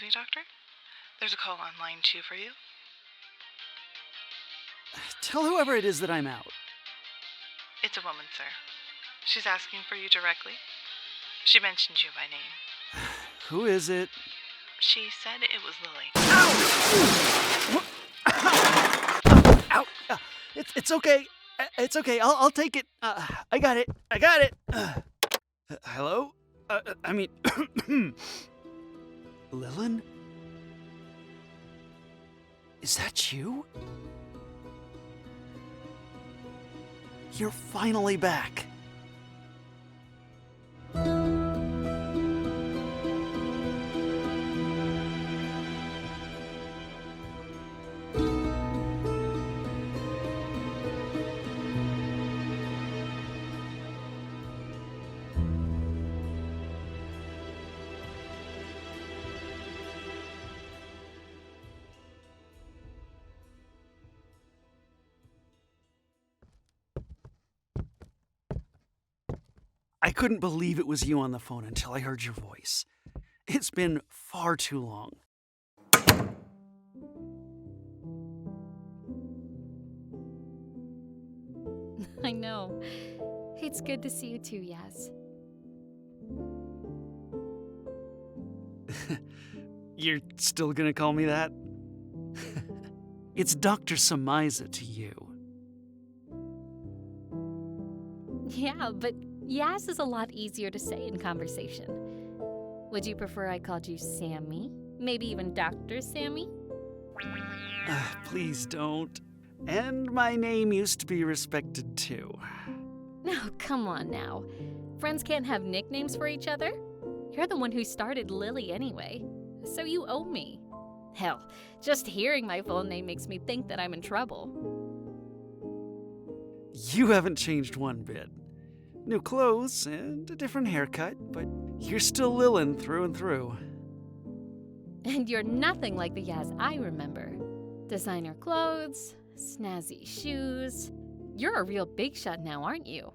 you, Doctor? There's a call on line 2 for you. Tell whoever it is that I'm out. It's a woman, sir. She's asking for you directly. She mentioned you by name. Who is it? She said it was Lillie. Ow! It's okay. It's okay. I'll take it. I got it. Hello? Lilin? Is that you? You're finally back. I couldn't believe it was you on the phone until I heard your voice. It's been far too long. I know. It's good to see you too, Yaz. You're still gonna call me that? It's Dr. Samiza to you. Yeah, but Yaz is a lot easier to say in conversation. Would you prefer I called you Sammy? Maybe even Dr. Sammy? Please don't. And my name used to be respected too. No, come on now. Friends can't have nicknames for each other. You're the one who started Lillie anyway, so you owe me. Hell, just hearing my full name makes me think that I'm in trouble. You haven't changed one bit. New clothes and a different haircut, but you're still Lilin through and through. And you're nothing like the Yaz I remember. Designer clothes, snazzy shoes. You're a real big shot now, aren't you?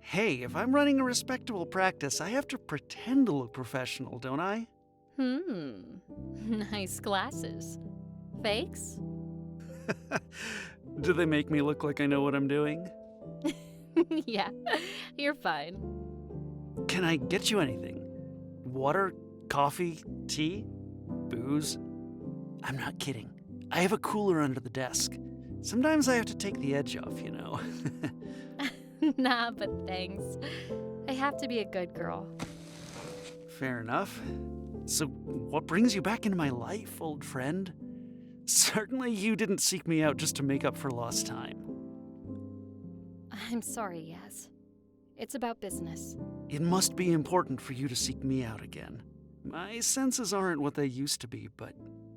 Hey, if I'm running a respectable practice, I have to pretend to look professional, don't I? Nice glasses. Fakes? Do they make me look like I know what I'm doing? Yeah, you're fine. Can I get you anything? Water? Coffee? Tea? Booze? I'm not kidding. I have a cooler under the desk. Sometimes I have to take the edge off, you know. Nah, but thanks. I have to be a good girl. Fair enough. So, what brings you back into my life, old friend? Certainly you didn't seek me out just to make up for lost time. I'm sorry, Yaz. It's about business. It must be important for you to seek me out again. My senses aren't what they used to be, but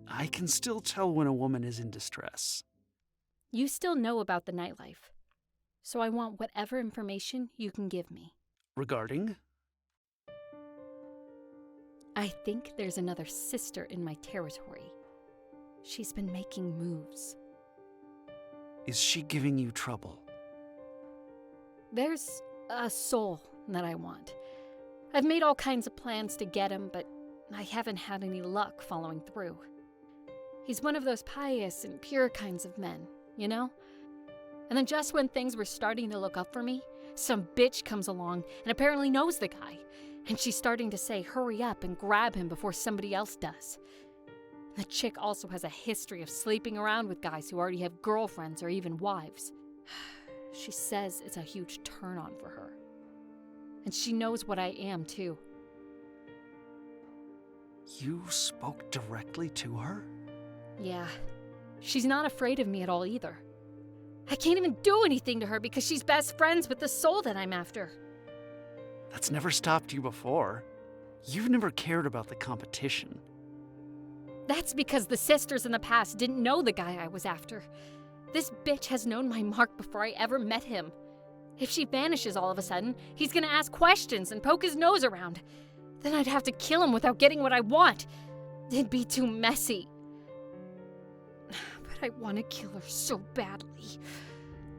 I can still tell when a woman is in distress. You still know about the nightlife, so I want whatever information you can give me. Regarding? I think there's another sister in my territory. She's been making moves. Is she giving you trouble? There's a soul that I want. I've made all kinds of plans to get him, but I haven't had any luck following through. He's one of those pious and pure kinds of men, you know? And then just when things were starting to look up for me, some bitch comes along and apparently knows the guy. And she's starting to say, hurry up and grab him before somebody else does. The chick also has a history of sleeping around with guys who already have girlfriends or even wives. She says it's a huge turn-on for her. And she knows what I am, too. You spoke directly to her? Yeah. She's not afraid of me at all, either. I can't even do anything to her because she's best friends with the soul that I'm after. That's never stopped you before. You've never cared about the competition. That's because the sisters in the past didn't know the guy I was after. This bitch has known my mark before I ever met him. If she vanishes all of a sudden, he's gonna ask questions and poke his nose around. Then I'd have to kill him without getting what I want. It'd be too messy. But I want to kill her so badly.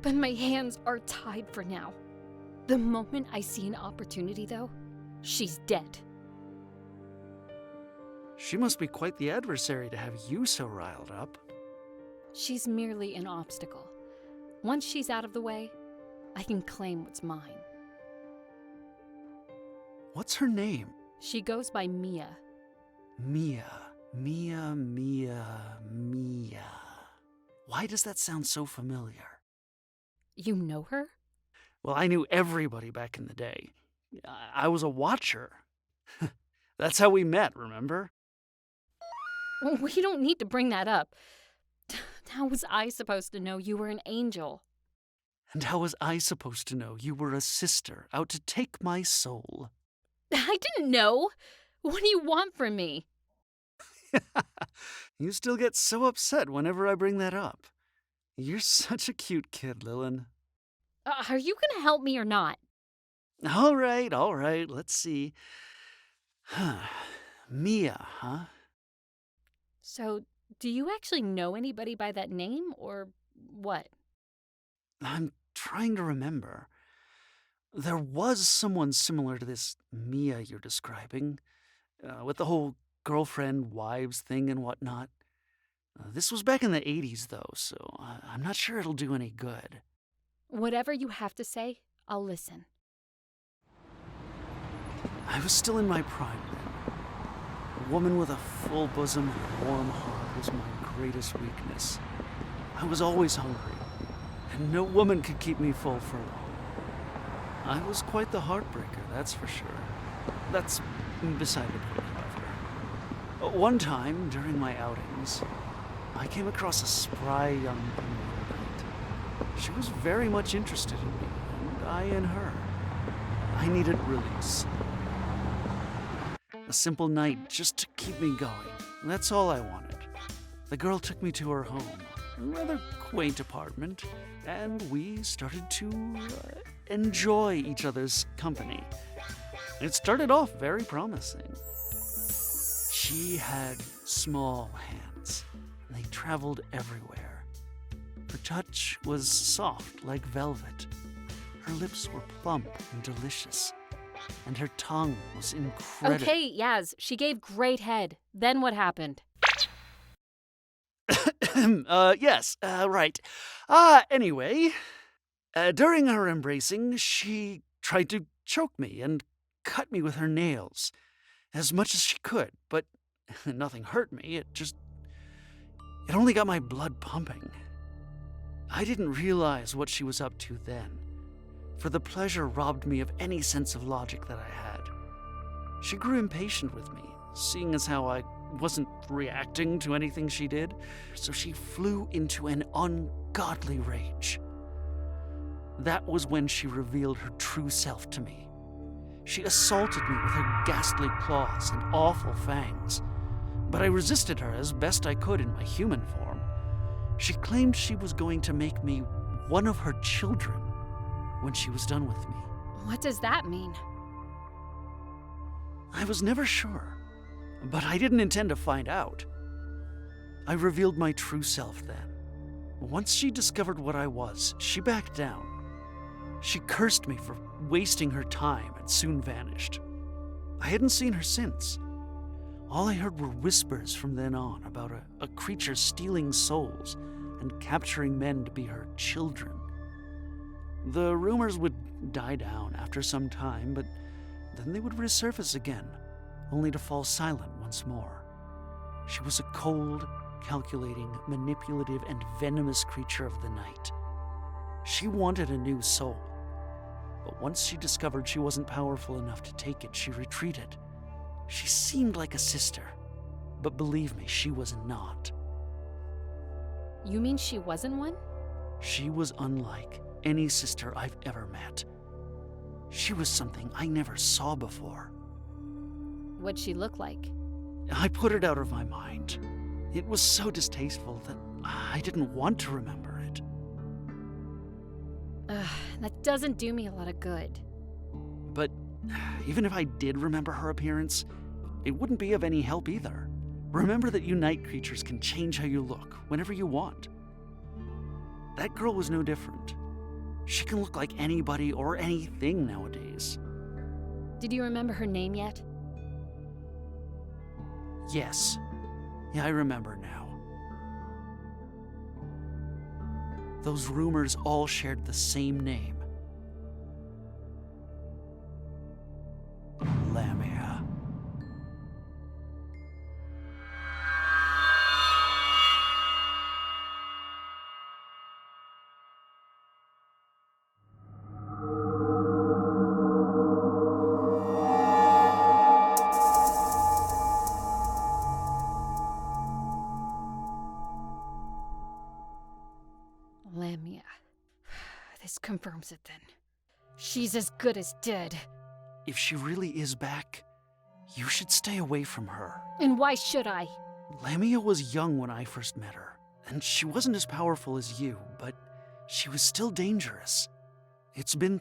But my hands are tied for now. The moment I see an opportunity, though, she's dead. She must be quite the adversary to have you so riled up. She's merely an obstacle. Once she's out of the way, I can claim what's mine. What's her name? She goes by Mia. Mia. Why does that sound so familiar? You know her? Well, I knew everybody back in the day. I was a watcher. That's how we met, remember? We don't need to bring that up. How was I supposed to know you were an angel? And how was I supposed to know you were a sister out to take my soul? I didn't know. What do you want from me? You still get so upset whenever I bring that up. You're such a cute kid, Lilin. Are you going to help me or not? All right, let's see. Mia, huh? So, do you actually know anybody by that name, or what? I'm trying to remember. There was someone similar to this Mia you're describing, with the whole girlfriend-wives thing and whatnot. This was back in the 80s, though, so I'm not sure it'll do any good. Whatever you have to say, I'll listen. I was still in my prime then. A woman with a full bosom and a warm heart was my greatest weakness. I was always hungry, and no woman could keep me full for long. I was quite the heartbreaker, that's for sure. That's beside the point, however. One time, during my outings, I came across a spry young woman one night. She was very much interested in me, and I in her. I needed release. A simple night just to keep me going. That's all I wanted. The girl took me to her home, a rather quaint apartment, and we started to enjoy each other's company. It started off very promising. She had small hands. They traveled everywhere. Her touch was soft like velvet. Her lips were plump and delicious. And her tongue was incredible. Okay, Yaz, she gave great head. Then what happened? Yes, right. Anyway, during our embracing, she tried to choke me and cut me with her nails as much as she could, but nothing hurt me. It only got my blood pumping. I didn't realize what she was up to then, for the pleasure robbed me of any sense of logic that I had. She grew impatient with me, seeing as how I wasn't reacting to anything she did, so she flew into an ungodly rage. That was when she revealed her true self to me. She assaulted me with her ghastly claws and awful fangs, but I resisted her as best I could in my human form. She claimed she was going to make me one of her children when she was done with me. What does that mean? I was never sure, but I didn't intend to find out. I revealed my true self then. Once she discovered what I was, she backed down. She cursed me for wasting her time and soon vanished. I hadn't seen her since. All I heard were whispers from then on about a creature stealing souls and capturing men to be her children. The rumors would die down after some time, but then they would resurface again, only to fall silent once more. She was a cold, calculating, manipulative, and venomous creature of the night. She wanted a new soul, but once she discovered she wasn't powerful enough to take it, she retreated. She seemed like a sister, but believe me, she was not. You mean she wasn't one? She was unlike any sister I've ever met. She was something I never saw before. What'd she look like? I put it out of my mind. It was so distasteful that I didn't want to remember it. That doesn't do me a lot of good. But even if I did remember her appearance, it wouldn't be of any help either. Remember that you night creatures can change how you look whenever you want. That girl was no different. She can look like anybody or anything nowadays. Did you remember her name yet? Yes. Yeah, I remember now. Those rumors all shared the same name. Lamia. Lamia. This confirms it then. She's as good as dead. If she really is back, you should stay away from her. And why should I? Lamia was young when I first met her, and she wasn't as powerful as you, but she was still dangerous. It's been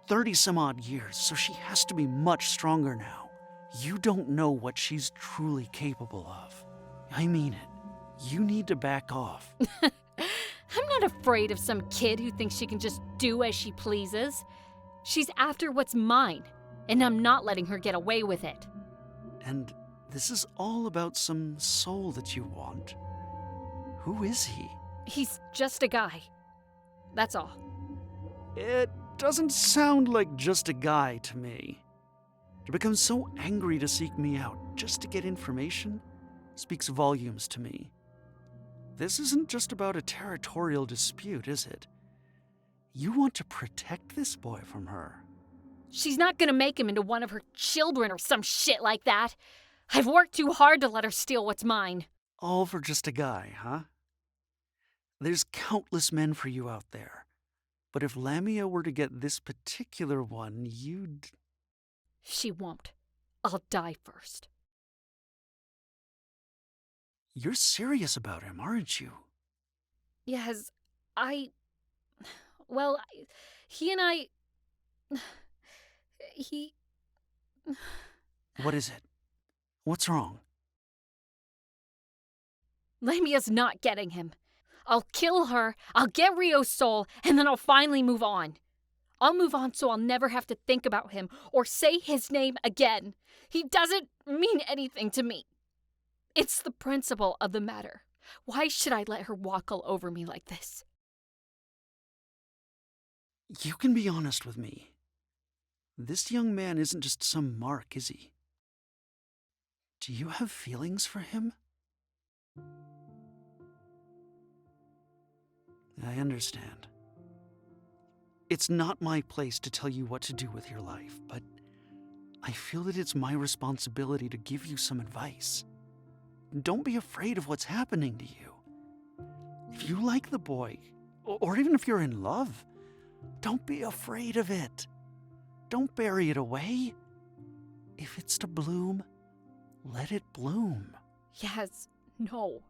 30-some-odd years, so she has to be much stronger now. You don't know what she's truly capable of. I mean it. You need to back off. I'm not afraid of some kid who thinks she can just do as she pleases. She's after what's mine, and I'm not letting her get away with it. And this is all about some soul that you want. Who is he? He's just a guy. That's all. It doesn't sound like just a guy to me. To become so angry to seek me out just to get information speaks volumes to me. This isn't just about a territorial dispute, is it? You want to protect this boy from her. She's not gonna make him into one of her children or some shit like that. I've worked too hard to let her steal what's mine. All for just a guy, huh? There's countless men for you out there. But if Lamia were to get this particular one, you'd... She won't. I'll die first. You're serious about him, aren't you? Yes, Well, he and I... He... What is it? What's wrong? Lamia's not getting him. I'll kill her, I'll get Rio's soul, and then I'll finally move on. I'll move on so I'll never have to think about him or say his name again. He doesn't mean anything to me. It's the principle of the matter. Why should I let her walk all over me like this? You can be honest with me. This young man isn't just some mark, is he? Do you have feelings for him? I understand. It's not my place to tell you what to do with your life, but I feel that it's my responsibility to give you some advice. Don't be afraid of what's happening to you. If you like the boy, or even if you're in love, don't be afraid of it. Don't bury it away. If it's to bloom, let it bloom. Yes, no.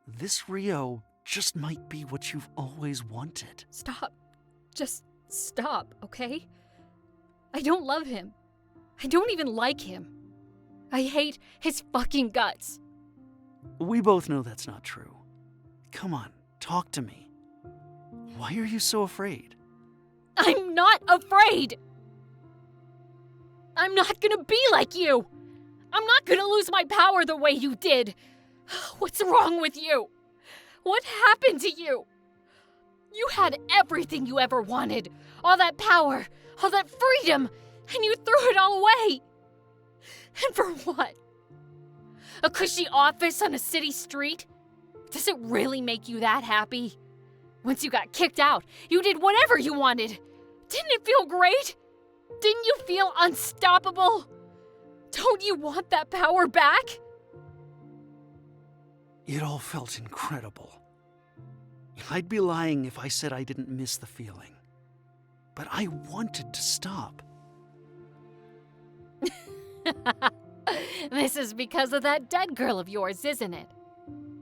This Rio just might be what you've always wanted. Stop. Just stop, okay? I don't love him. I don't even like him. I hate his fucking guts. We both know that's not true. Come on, talk to me. Why are you so afraid? I'm not afraid! I'm not gonna be like you! I'm not gonna lose my power the way you did! What's wrong with you? What happened to you? You had everything you ever wanted. All that power, all that freedom, and you threw it all away. And for what? A cushy office on a city street? Does it really make you that happy? Once you got kicked out, you did whatever you wanted. Didn't it feel great? Didn't you feel unstoppable? Don't you want that power back? It all felt incredible. I'd be lying if I said I didn't miss the feeling. But I wanted to stop. This is because of that dead girl of yours, isn't it?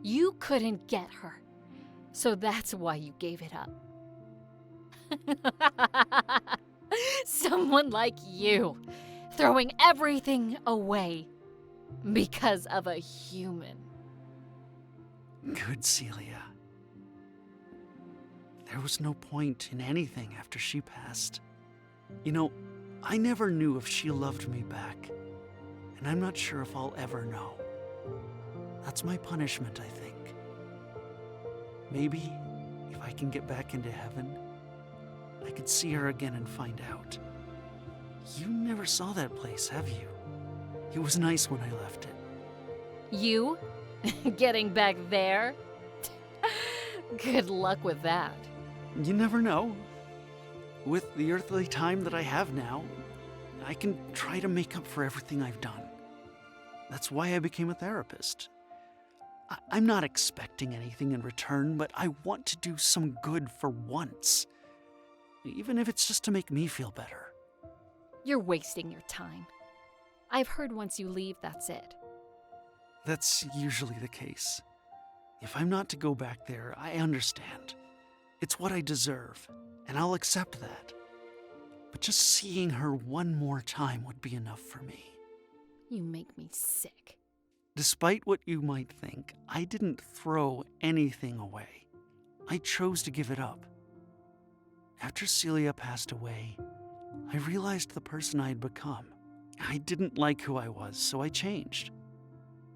You couldn't get her. So that's why you gave it up. Someone like you, throwing everything away because of a human. Good Celia. There was no point in anything after she passed. You know, I never knew if she loved me back, and I'm not sure if I'll ever know. That's my punishment, I think. Maybe if I can get back into heaven, I could see her again and find out. You never saw that place, have you? It was nice when I left it. You? Getting back there? Good luck with that. You never know. With the earthly time that I have now, I can try to make up for everything I've done. That's why I became a therapist. I'm not expecting anything in return, but I want to do some good for once. Even if it's just to make me feel better. You're wasting your time. I've heard once you leave, that's it. That's usually the case. If I'm not to go back there, I understand. It's what I deserve, and I'll accept that. But just seeing her one more time would be enough for me. You make me sick. Despite what you might think, I didn't throw anything away. I chose to give it up. After Celia passed away, I realized the person I'd become. I didn't like who I was, so I changed.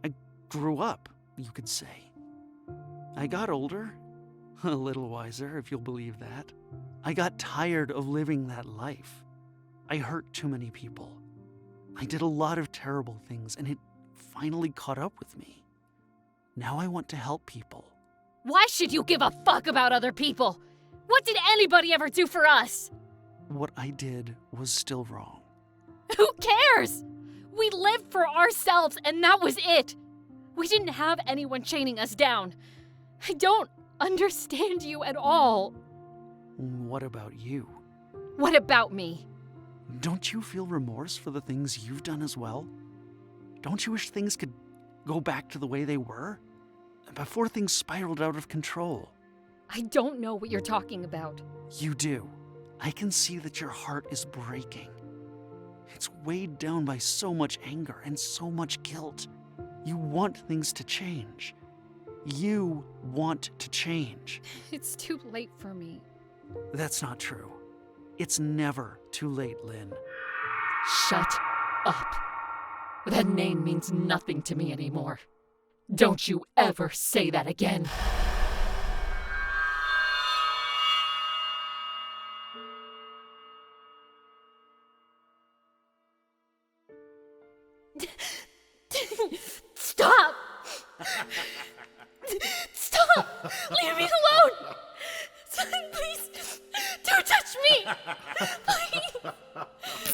I grew up, you could say. I got older, a little wiser, if you'll believe that. I got tired of living that life. I hurt too many people. I did a lot of terrible things, and it finally caught up with me. Now I want to help people. Why should you give a fuck about other people? What did anybody ever do for us? What I did was still wrong. Who cares? We lived for ourselves and that was it. We didn't have anyone chaining us down. I don't understand you at all. What about you? What about me? Don't you feel remorse for the things you've done as well? Don't you wish things could go back to the way they were? Before things spiraled out of control. I don't know what you're talking about. You do. I can see that your heart is breaking. It's weighed down by so much anger and so much guilt. You want things to change. You want to change. It's too late for me. That's not true. It's never too late, Lynn. Shut up. That name means nothing to me anymore. Don't you ever say that again. Stop! Stop! Leave me alone! Please, don't touch me! Please!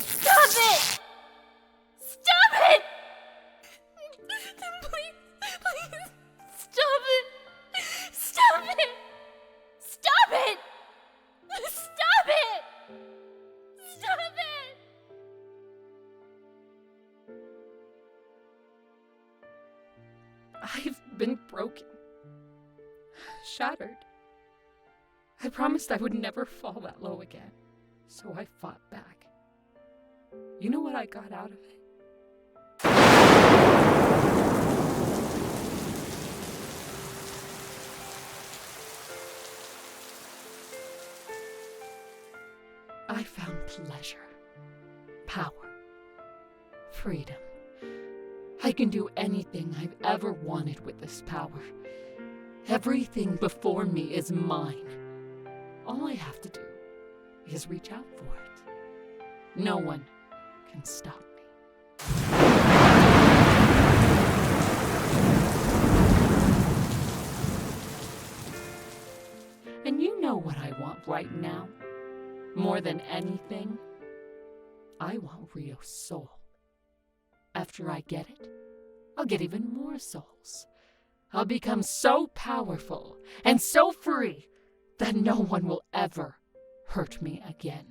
Stop it! Stop it! Please, stop it! Stop it! Stop it! Stop it! Stop it! I've been broken. Shattered. I promised I would never fall that low again, so I fought back. You know what I got out of it? I found pleasure, power, freedom. I can do anything I've ever wanted with this power. Everything before me is mine. All I have to do is reach out for it. No one can stop me. And you know what I want right now? More than anything, I want Rio's soul. After I get it, I'll get even more souls. I'll become so powerful and so free that no one will ever hurt me again.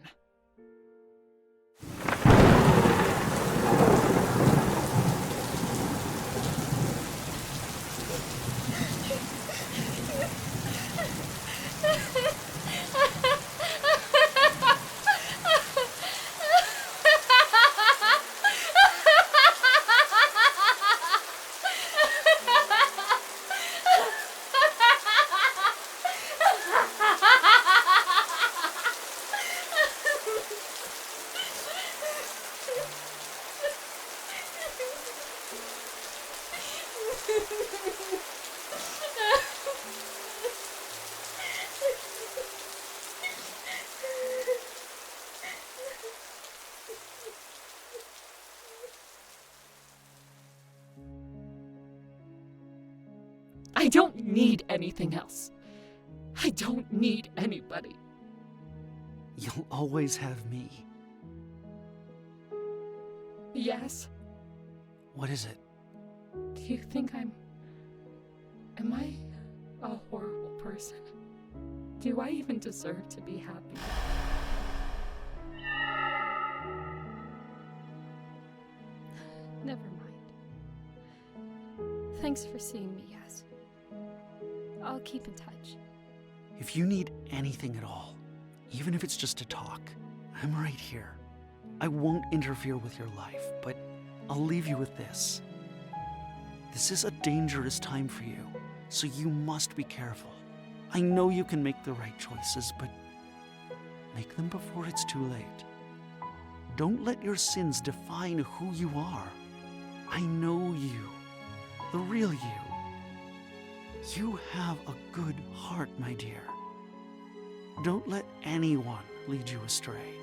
I don't need anything else. I don't need anybody. You'll always have me. Yes? What is it? Do you think am I a horrible person? Do I even deserve to be happy? Never mind. Thanks for seeing me, Yas. I'll keep in touch. If you need anything at all, even if it's just to talk, I'm right here. I won't interfere with your life, but I'll leave you with this. This is a dangerous time for you, so you must be careful. I know you can make the right choices, but make them before it's too late. Don't let your sins define who you are. I know you, the real you. You have a good heart, my dear. Don't let anyone lead you astray.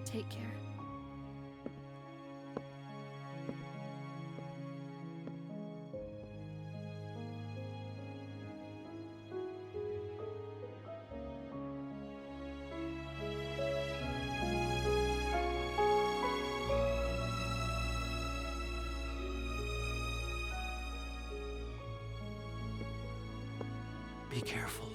Take care. Be careful.